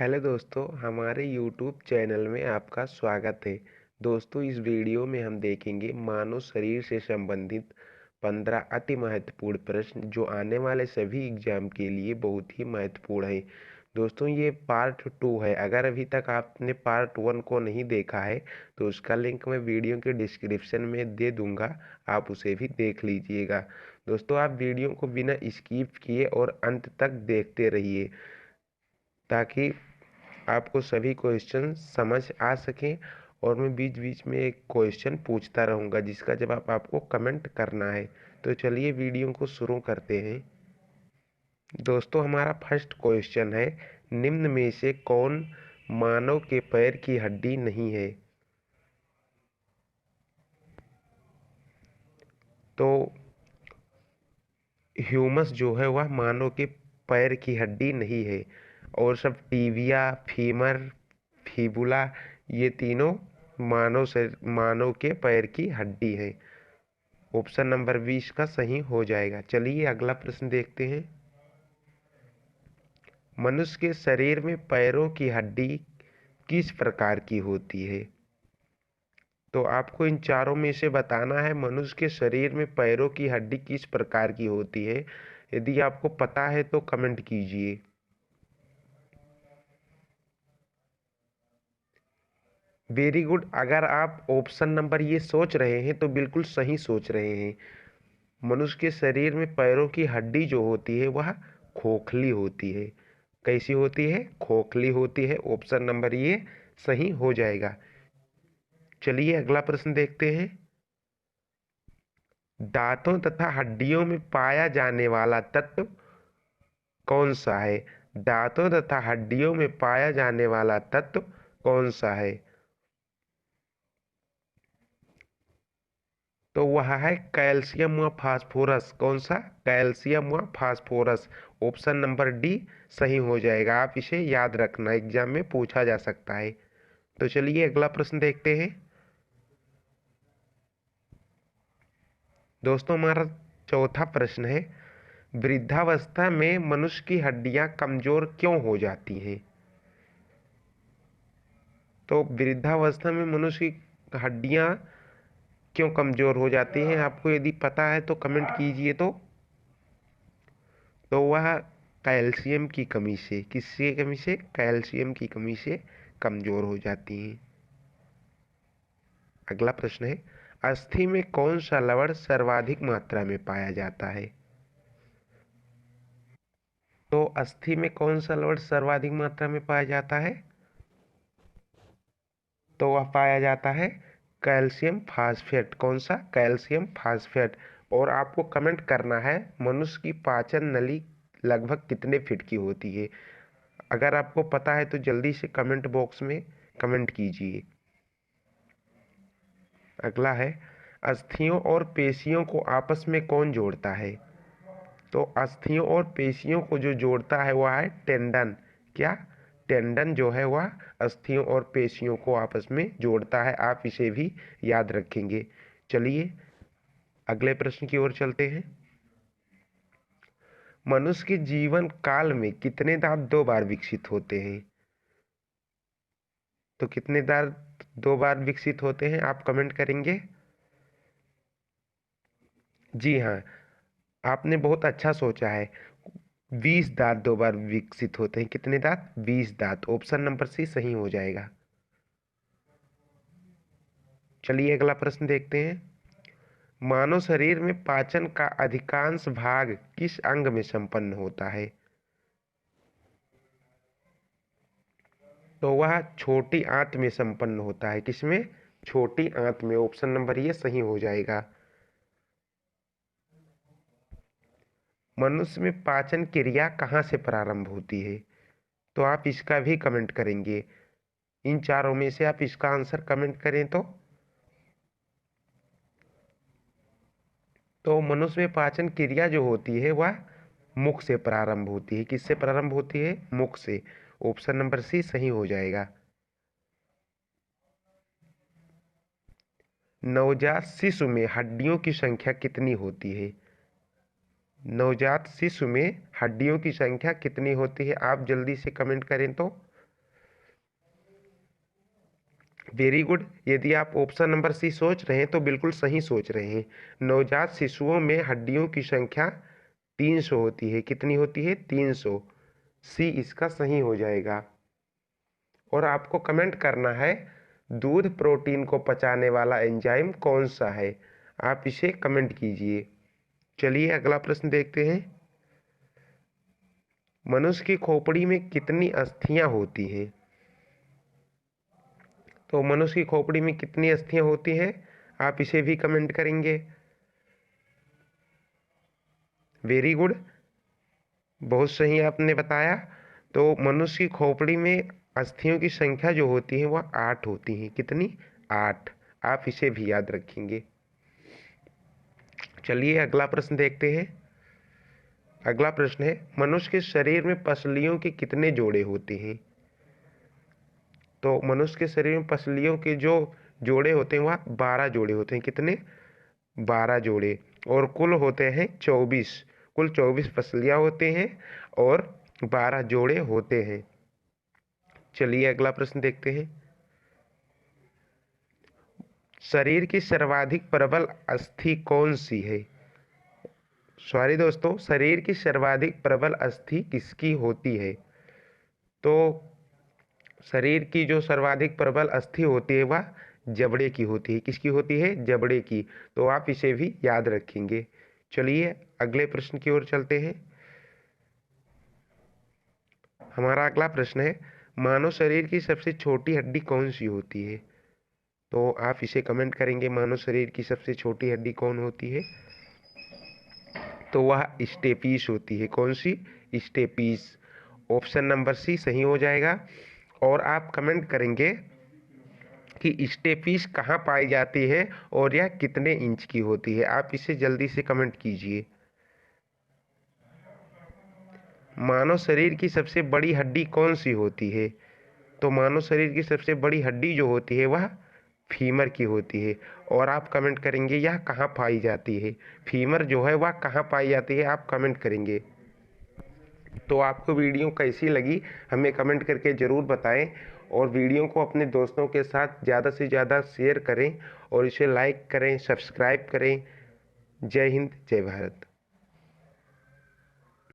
Hello दोस्तों, हमारे YouTube channel में आपका स्वागत है। दोस्तों, इस वीडियो में हम देखेंगे मानव शरीर से संबंधित 15 अति महत्वपूर्ण प्रश्न जो आने वाले सभी एग्जाम के लिए बहुत ही महत्वपूर्ण है। दोस्तों, ये पार्ट 2 है। अगर अभी तक आपने पार्ट 1 को नहीं देखा है तो उसका लिंक मैं वीडियो के डिस्क्रिप्शन में दे दूंगा, आप उसे भी देख लीजिएगा। दोस्तों, आप वीडियो को बिना स्किप किए और अंत तक देखते रहिए ताकि आपको सभी क्वेश्चन समझ आ सकें। और मैं बीच बीच में एक क्वेश्चन पूछता रहूँगा जिसका जवाब आपको कमेंट करना है। तो चलिए वीडियो को शुरू करते हैं। दोस्तों, हमारा फर्स्ट क्वेश्चन है, निम्न में से कौन मानव के पैर की हड्डी नहीं है? तो ह्यूमस जो है वह मानव के पैर की हड्डी नहीं है, और सब टीबिया, फीमर, फिबुला, ये तीनों मानव के पैर की हड्डी है। ऑप्शन नंबर 20 का सही हो जाएगा। चलिए अगला प्रश्न देखते हैं। मनुष्य के शरीर में पैरों की हड्डी किस प्रकार की होती है? तो आपको इन चारों में से बताना है मनुष्य के शरीर में पैरों की हड्डी किस प्रकार की होती है। यदि आपको पता है तो कमेंट कीजिए। Very good. अगर आप ऑप्शन नंबर ये सोच रहे हैं तो बिल्कुल सही सोच रहे हैं। मनुष्य के शरीर में पैरों की हड्डी जो होती है वह खोखली होती है। कैसी होती है? खोखली होती है। ऑप्शन नंबर ये सही हो जाएगा। चलिए अगला प्रश्न देखते हैं। दांतों तथा हड्डियों में पाया जाने वाला तत्व कौन सा है? दांतों तथा हड्डियों में पाया जाने वाला तत्व कौन सा है? तो वह है कैल्शियम व फास्फोरस। कौन सा? कैल्शियम व फास्फोरस। ऑप्शन नंबर डी सही हो जाएगा। आप इसे याद रखना, एग्जाम में पूछा जा सकता है। तो चलिए अगला प्रश्न देखते हैं। दोस्तों, हमारा चौथा प्रश्न है, वृद्धावस्था में मनुष्य की हड्डियां कमजोर क्यों हो जाती हैं? तो वृद्धावस्था में मनुष्य की हड्डियां क्यों कमजोर हो जाती हैं? आपको यदि पता है तो कमेंट कीजिए। तो वह कैल्शियम की कमी से, किसकी कमी से? कैल्शियम की कमी से कमजोर हो जाती हैं। अगला प्रश्न है, अस्थि में कौन सा लवण सर्वाधिक मात्रा में पाया जाता है? तो अस्थि में कौन सा लवण सर्वाधिक मात्रा में पाया जाता है? तो वह पाया जाता है कैल्शियम फास्फेट। कौन सा? Calcium phosphate. और आपको कमेंट करना है मनुष्य की पाचन नली लगभग कितने फीट की होती है। अगर आपको पता है तो जल्दी से कमेंट बॉक्स में कमेंट कीजिए। अगला है, अस्थियों और पेशियों को आपस में कौन जोड़ता है? तो अस्थियों और पेशियों को जो जोड़ता है वह है टेंडन। क्या? टेंडन जो है वह अस्थियों और पेशियों को आपस में जोड़ता है। आप इसे भी याद रखेंगे। चलिए अगले प्रश्न की ओर चलते हैं। मनुष्य के जीवन काल में कितने दांत दो बार विकसित होते हैं? तो कितने दांत दो बार विकसित होते हैं? आप कमेंट करेंगे। जी हाँ, आपने बहुत अच्छा सोचा है। 20 दांत दो बार विकसित होते हैं। कितने दांत? 20 दांत। ऑप्शन नंबर सी सही हो जाएगा। चलिए अगला प्रश्न देखते हैं। मानव शरीर में पाचन का अधिकांश भाग किस अंग में संपन्न होता है? तो वह छोटी आंत में संपन्न होता है। किसमें? छोटी आंत में। ऑप्शन नंबर ये सही हो जाएगा। मनुष्य में पाचन क्रिया कहाँ से प्रारंभ होती है? तो आप इसका भी कमेंट करेंगे। इन चारों में से आप इसका आंसर कमेंट करें तो मनुष्य में पाचन क्रिया जो होती है वह मुख से प्रारंभ होती है। किससे प्रारंभ होती है? मुख से। ऑप्शन नंबर सी सही हो जाएगा। नवजात शिशु में हड्डियों की संख्या कितनी होती है? नवजात शिशु में हड्डियों की संख्या कितनी होती है? आप जल्दी से कमेंट करें तो। Very good. यदि आप ऑप्शन नंबर सी सोच रहे हैं तो बिल्कुल सही सोच रहे हैं। नवजात शिशुओं में हड्डियों की संख्या 300 होती है। कितनी होती है? 300। सी इसका सही हो जाएगा। और आपको कमेंट करना है दूध प्रोटीन को पचाने वाला एंजाइम कौन सा है, आप इसे कमेंट कीजिए। चलिए अगला प्रश्न देखते हैं। मनुष्य की खोपड़ी में कितनी अस्थियां होती हैं? तो मनुष्य की खोपड़ी में कितनी अस्थियां होती हैं, आप इसे भी कमेंट करेंगे। वेरी गुड, बहुत सही आपने बताया। तो मनुष्य की खोपड़ी में अस्थियों की संख्या जो होती है वह 8 होती है। कितनी? 8। आप इसे भी याद रखेंगे। चलिए अगला प्रश्न देखते हैं। अगला प्रश्न है, मनुष्य के शरीर में पसलियों के कितने जोड़े होते हैं? तो मनुष्य के शरीर में पसलियों के जो जोड़े होते हैं वह 12 जोड़े होते हैं। कितने? 12 जोड़े। और कुल होते हैं 24। कुल 24 पसलियां होते हैं और 12 जोड़े होते हैं। चलिए अगला प्रश्न देखते हैं। शरीर की सर्वाधिक प्रबल अस्थि कौन सी है? सॉरी दोस्तों, शरीर की सर्वाधिक प्रबल अस्थि किसकी होती है? तो शरीर की जो सर्वाधिक प्रबल अस्थि होती है वह जबड़े की होती है। किसकी होती है? जबड़े की। तो आप इसे भी याद रखेंगे। चलिए अगले प्रश्न की ओर चलते हैं। हमारा अगला प्रश्न है, मानव शरीर की सबसे छोटी हड्डी कौन सी होती है? तो आप इसे कमेंट करेंगे, मानव शरीर की सबसे छोटी हड्डी कौन होती है? तो वह स्टेपीस होती है। कौन सी? स्टेपीस। ऑप्शन नंबर सी सही हो जाएगा। और आप कमेंट करेंगे कि स्टेपीस कहाँ पाई जाती है और यह कितने इंच की होती है, आप इसे जल्दी से कमेंट कीजिए। मानव शरीर की सबसे बड़ी हड्डी कौन सी होती है? तो मानव शरीर की सबसे बड़ी हड्डी जो होती है वह फीमर की होती है। और आप कमेंट करेंगे यह कहाँ पाई जाती है। फीमर जो है वह कहाँ पाई जाती है, आप कमेंट करेंगे। तो आपको वीडियो कैसी लगी हमें कमेंट करके ज़रूर बताएं। और वीडियो को अपने दोस्तों के साथ ज़्यादा से ज़्यादा शेयर करें और इसे लाइक करें, सब्सक्राइब करें। जय हिंद, जय भारत।